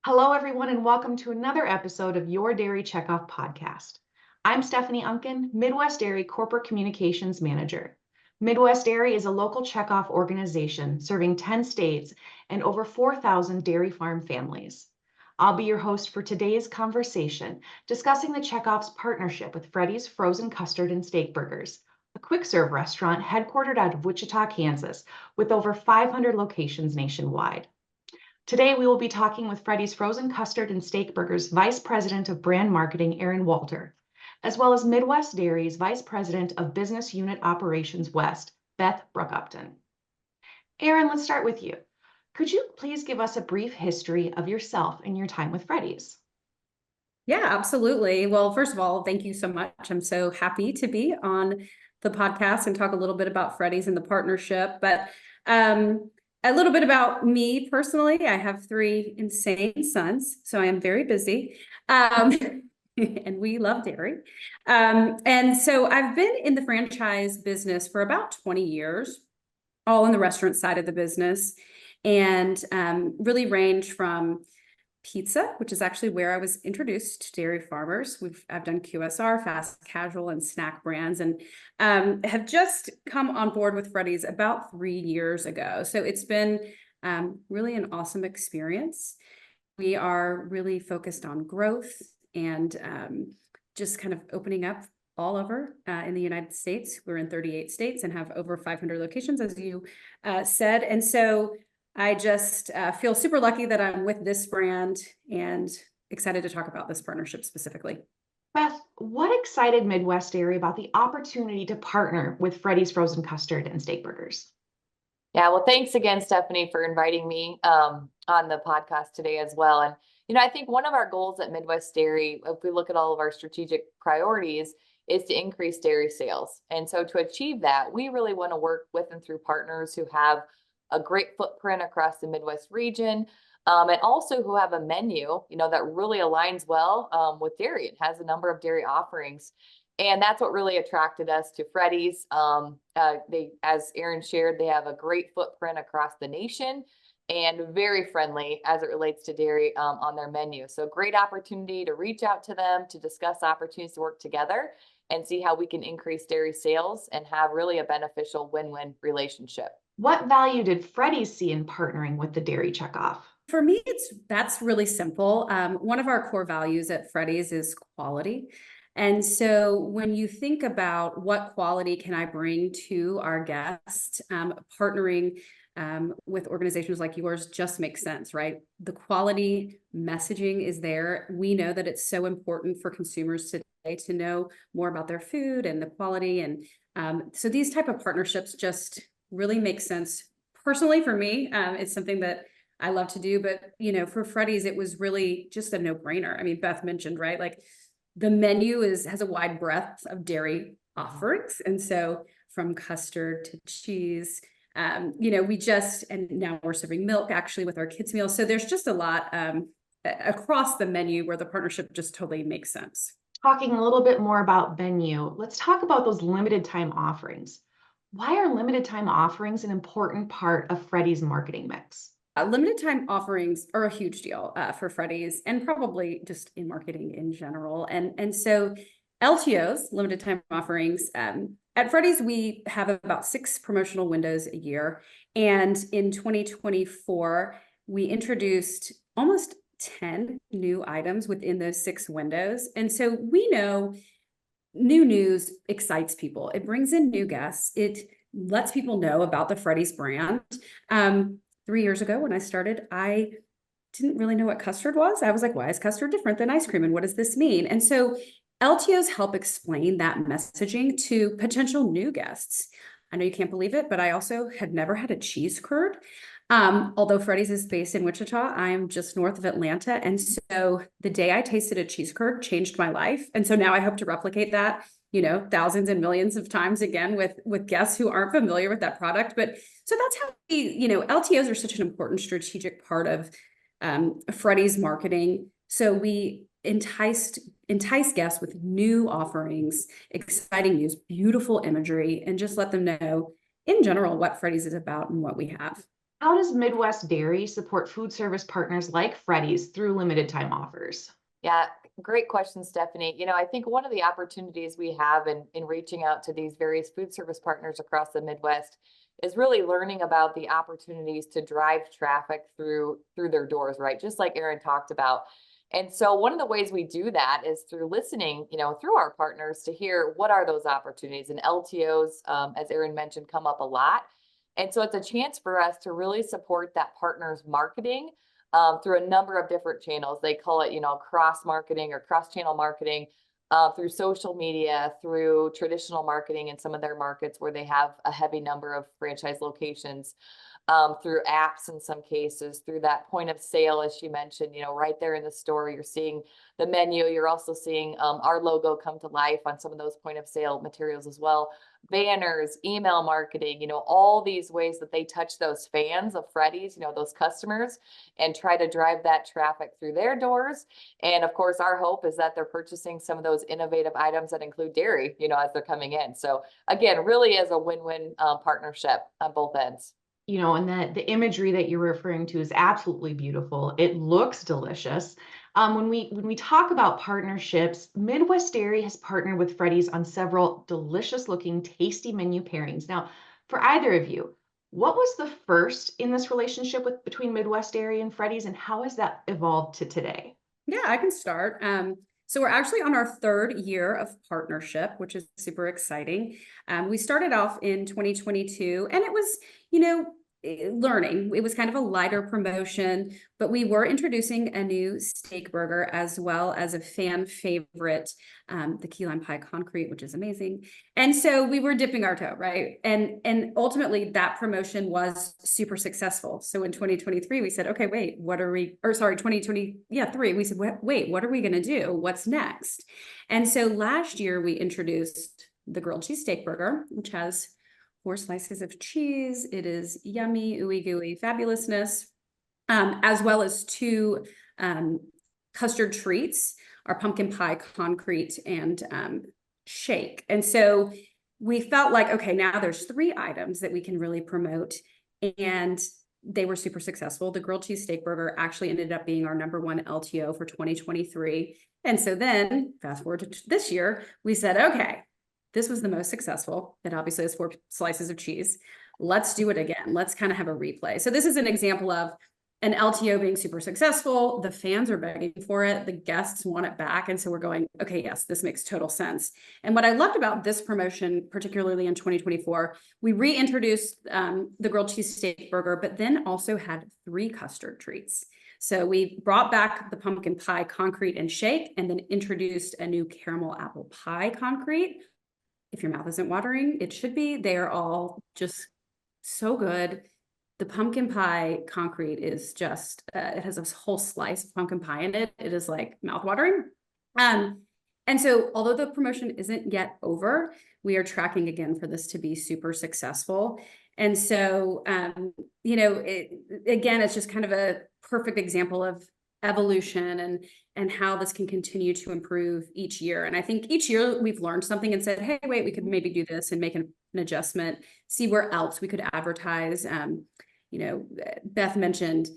Hello, everyone, and welcome to another episode of Your Dairy Checkoff podcast. I'm Stephanie Onken, Midwest Dairy Corporate Communications Manager. Midwest Dairy is a local checkoff organization serving 10 states and over 4,000 dairy farm families. I'll be your host for today's conversation, discussing the Checkoff's partnership with Freddy's Frozen Custard and Steakburgers, a quick-serve restaurant headquartered out of Wichita, Kansas, with over 500 locations nationwide. Today, we will be talking with Freddy's Frozen Custard and Steakburgers Vice President of Brand Marketing, Erin Walter, as well as Midwest Dairy's Vice President of Business Unit Operations West, Beth Brook-Upton. Erin, let's start with you. Could you please give us a brief history of yourself and your time with Freddy's? Yeah, absolutely. Well, first of all, thank you so much. I'm so happy to be on the podcast and talk a little bit about Freddy's and the partnership. But a little bit about me personally. I have 3 insane sons, so I am very busy. And we love dairy. And so I've been in the franchise business for about 20 years, all in the restaurant side of the business, and really range from pizza, which is actually where I was introduced to dairy farmers. I've done QSR, fast casual, and snack brands, and have just come on board with Freddy's about 3 years ago. So it's been really an awesome experience. We are really focused on growth and just kind of opening up all over in the United States. We're in 38 states and have over 500 locations, as you said. And so I just feel super lucky that I'm with this brand and excited to talk about this partnership specifically. Beth, what excited Midwest Dairy about the opportunity to partner with Freddy's Frozen Custard and Steakburgers? Yeah, well, thanks again, Stephanie, for inviting me on the podcast today as well. And, I think one of our goals at Midwest Dairy, if we look at all of our strategic priorities, is to increase dairy sales. And so to achieve that, we really want to work with and through partners who have a great footprint across the Midwest region, and also who have a menu, that really aligns well with dairy. It has a number of dairy offerings. And that's what really attracted us to Freddy's. As Erin shared, they have a great footprint across the nation and very friendly as it relates to dairy on their menu. So great opportunity to reach out to them, to discuss opportunities to work together and see how we can increase dairy sales and have really a beneficial win-win relationship. What value did Freddy's see in partnering with the Dairy Checkoff? For me, that's really simple. One of our core values at Freddy's is quality. And so when you think about what quality can I bring to our guests, partnering with organizations like yours just makes sense, right? The quality messaging is there. We know that it's so important for consumers today to know more about their food and the quality. And so these type of partnerships just really makes sense. Personally, for me, it's something that I love to do, but for Freddy's, it was really just a no-brainer. I mean, Beth mentioned, right? Like the menu has a wide breadth of dairy offerings. And so from custard to cheese, and now we're serving milk actually with our kids' meals. So there's just a lot across the menu where the partnership just totally makes sense. Talking a little bit more about menu, let's talk about those limited time offerings. Why are limited time offerings an important part of Freddy's marketing mix? Limited time offerings are a huge deal for Freddy's and probably just in marketing in general. And so LTOs, limited time offerings, at Freddy's, we have about 6 promotional windows a year. And in 2024, we introduced almost 10 new items within those 6 windows. And so we know new news excites people. It brings in new guests. It lets people know about the Freddy's brand. 3 years ago when I started, I didn't really know what custard was. I was like, why is custard different than ice cream? And what does this mean? And so LTOs help explain that messaging to potential new guests. I know you can't believe it, but I also had never had a cheese curd. Although Freddy's is based in Wichita, I am just north of Atlanta. And so the day I tasted a cheese curd changed my life. And so now I hope to replicate that, thousands and millions of times again with guests who aren't familiar with that product. But so that's how LTOs are such an important strategic part of Freddy's marketing. So we entice guests with new offerings, exciting news, beautiful imagery, and just let them know in general what Freddy's is about and what we have. How does Midwest Dairy support food service partners like Freddy's through limited time offers? Yeah, great question, Stephanie. I think one of the opportunities we have in reaching out to these various food service partners across the Midwest is really learning about the opportunities to drive traffic through their doors, right? Just like Erin talked about. And so one of the ways we do that is through listening, through our partners to hear what are those opportunities. And LTOs, as Erin mentioned, come up a lot. And so it's a chance for us to really support that partner's marketing through a number of different channels. They call it, cross marketing or cross channel marketing through social media, through traditional marketing in some of their markets where they have a heavy number of franchise locations, through apps in some cases, through that point of sale, as she mentioned, right there in the store, you're seeing the menu. You're also seeing our logo come to life on some of those point of sale materials as well. Banners, email marketing, all these ways that they touch those fans of Freddy's, those customers, and try to drive that traffic through their doors. And of course, our hope is that they're purchasing some of those innovative items that include dairy, as they're coming in. So again, really as a win-win partnership on both ends. And the imagery that you're referring to is absolutely beautiful. It looks delicious. When we talk about partnerships, Midwest Dairy has partnered with Freddy's on several delicious looking, tasty menu pairings. Now, for either of you, what was the first in this relationship between Midwest Dairy and Freddy's, and how has that evolved to today? Yeah, I can start. So we're actually on our third year of partnership, which is super exciting. We started off in 2022, and it was, learning. It was kind of a lighter promotion, but we were introducing a new steak burger as well as a fan favorite, the key lime pie concrete, which is amazing. And so we were dipping our toe, right? And ultimately that promotion was super successful. So in 2023, we said, okay, wait, 2023, we said, wait, what are we going to do? What's next? And so last year we introduced the Grilled Cheese Steakburger, which has 4 slices of cheese. It is yummy, ooey gooey fabulousness, as well as 2 custard treats, our pumpkin pie concrete and shake. And so we felt like, okay, now there's 3 items that we can really promote, and they were super successful. The Grilled Cheese Steakburger actually ended up being our #1 LTO for 2023. And so then fast forward to this year, we said, okay, this was the most successful. It obviously has 4 slices of cheese. Let's do it again. Let's kind of have a replay. So this is an example of an LTO being super successful. The fans are begging for it. The guests want it back. And so we're going, okay, yes, this makes total sense. And what I loved about this promotion, particularly in 2024, we reintroduced the Grilled Cheese Steakburger, but then also had 3 custard treats. So we brought back the pumpkin pie concrete and shake, and then introduced a new caramel apple pie concrete. If your mouth isn't watering, it should be. They are all just so good. The pumpkin pie concrete is just, it has a whole slice of pumpkin pie in it. It is like mouth watering. And so although the promotion isn't yet over, we are tracking again for this to be super successful. And so, again, it's just kind of a perfect example of evolution and how this can continue to improve each year. And I think each year we've learned something and said, hey, wait, we could maybe do this and make an adjustment, see where else we could advertise. Beth mentioned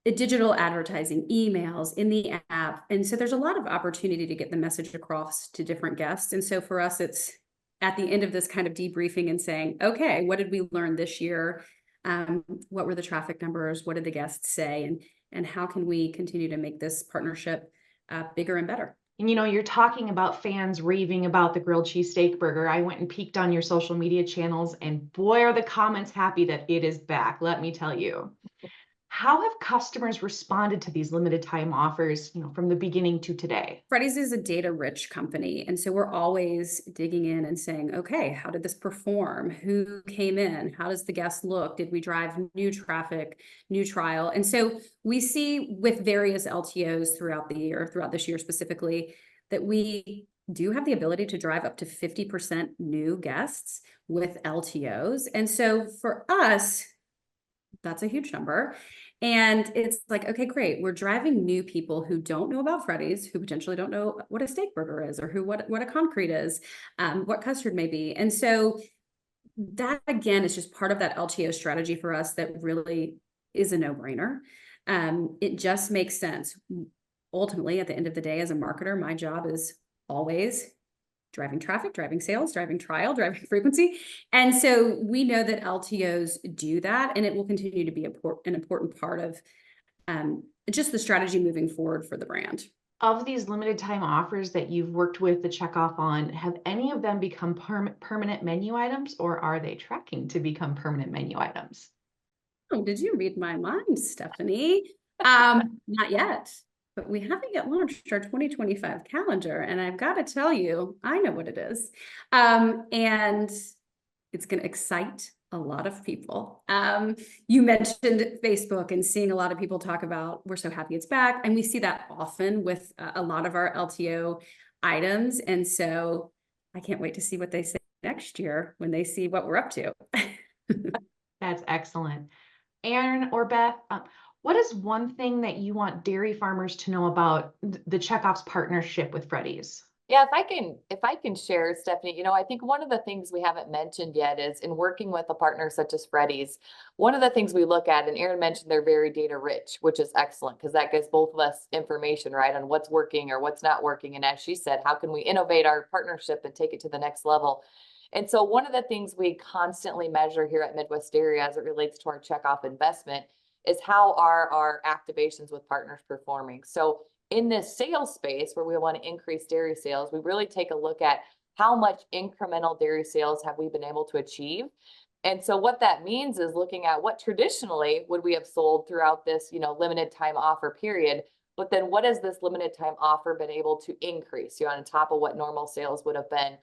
digital advertising, emails in the app. And so there's a lot of opportunity to get the message across to different guests. And so for us, it's at the end of this kind of debriefing and saying, okay, what did we learn this year? What were the traffic numbers? What did the guests say? And how can we continue to make this partnership bigger and better? And you're talking about fans raving about the Grilled Cheese Steakburger. I went and peeked on your social media channels, and boy, are the comments happy that it is back, let me tell you. How have customers responded to these limited time offers, from the beginning to today? Freddy's is a data-rich company, and so we're always digging in and saying, okay, how did this perform? Who came in? How does the guest look? Did we drive new traffic, new trial? And so we see with various LTOs throughout the year, throughout this year specifically, that we do have the ability to drive up to 50% new guests with LTOs. And so for us, that's a huge number. And it's like, okay, great. We're driving new people who don't know about Freddy's, who potentially don't know what a steak burger is, or what a concrete is, what custard may be. And so that again is just part of that LTO strategy for us that really is a no-brainer. It just makes sense. Ultimately, at the end of the day, as a marketer, my job is always driving traffic, driving sales, driving trial, driving frequency. And so we know that LTOs do that, and it will continue to be an important part of just the strategy moving forward for the brand. Of these limited time offers that you've worked with the Checkoff on, have any of them become permanent menu items, or are they tracking to become permanent menu items? Oh, did you read my mind, Stephanie? Not yet, but we haven't yet launched our 2025 calendar, and I've got to tell you, I know what it is. And it's going to excite a lot of people. You mentioned Facebook and seeing a lot of people talk about, we're so happy it's back. And we see that often with a lot of our LTO items. And so I can't wait to see what they say next year when they see what we're up to. That's excellent. Erin or Beth, what is one thing that you want dairy farmers to know about the Checkoff's partnership with Freddy's? Yeah, if I can share, Stephanie, I think one of the things we haven't mentioned yet is in working with a partner such as Freddy's, one of the things we look at, and Erin mentioned they're very data rich, which is excellent because that gives both of us information, right, on what's working or what's not working. And as she said, how can we innovate our partnership and take it to the next level? And so one of the things we constantly measure here at Midwest Dairy as it relates to our Checkoff investment is how are our activations with partners performing. So in this sales space where we want to increase dairy sales, we really take a look at how much incremental dairy sales have we been able to achieve. And so what that means is looking at what traditionally would we have sold throughout this, limited time offer period, but then what has this limited time offer been able to increase, on top of what normal sales would have been.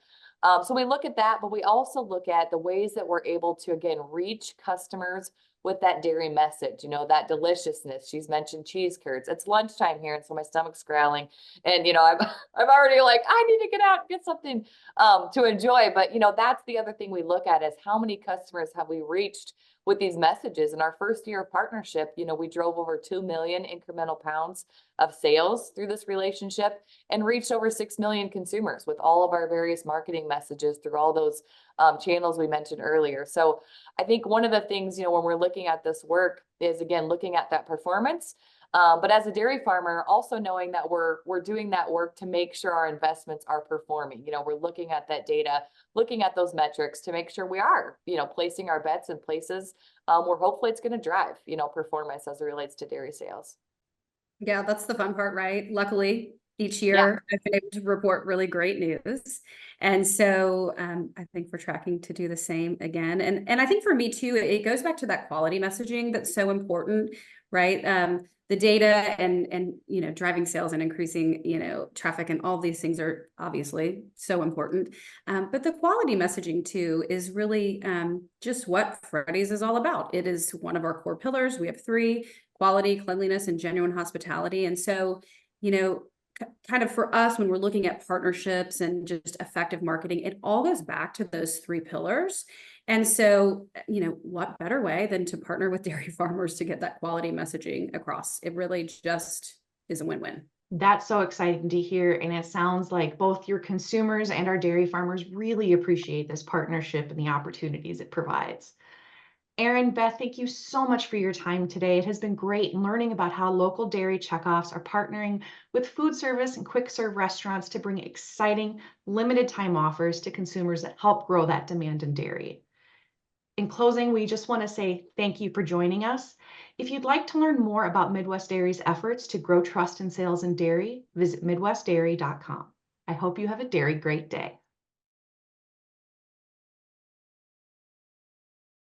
So we look at that, but we also look at the ways that we're able to, again, reach customers with that dairy message, that deliciousness. She's mentioned cheese curds. It's lunchtime here, and so my stomach's growling. And, I'm already like, I need to get out and get something to enjoy. But, that's the other thing we look at is how many customers have we reached with these messages. In our first year of partnership, we drove over 2 million incremental pounds of sales through this relationship and reached over 6 million consumers with all of our various marketing messages through all those channels we mentioned earlier. So I think one of the things, when we're looking at this work is, again, looking at that performance. But as a dairy farmer, also knowing that we're doing that work to make sure our investments are performing. We're looking at that data, looking at those metrics to make sure we are, placing our bets in places where hopefully it's going to drive, performance as it relates to dairy sales. Yeah, that's the fun part, right? Luckily, each year I've been able to report really great news. And so I think we're tracking to do the same again. And I think for me too, it goes back to that quality messaging that's so important, right? The data and driving sales and increasing, traffic and all these things are obviously so important. But the quality messaging too is really just what Freddy's is all about. It is one of our core pillars. We have 3: quality, cleanliness, and genuine hospitality. And so, kind of for us, when we're looking at partnerships and just effective marketing, it all goes back to those 3 pillars. And so, what better way than to partner with dairy farmers to get that quality messaging across? It really just is a win-win. That's so exciting to hear. And it sounds like both your consumers and our dairy farmers really appreciate this partnership and the opportunities it provides. Erin, Beth, thank you so much for your time today. It has been great learning about how local dairy checkoffs are partnering with food service and quick serve restaurants to bring exciting limited time offers to consumers that help grow that demand in dairy. In closing, we just want to say thank you for joining us. If you'd like to learn more about Midwest Dairy's efforts to grow trust and sales in dairy, visit midwestdairy.com. I hope you have a dairy great day.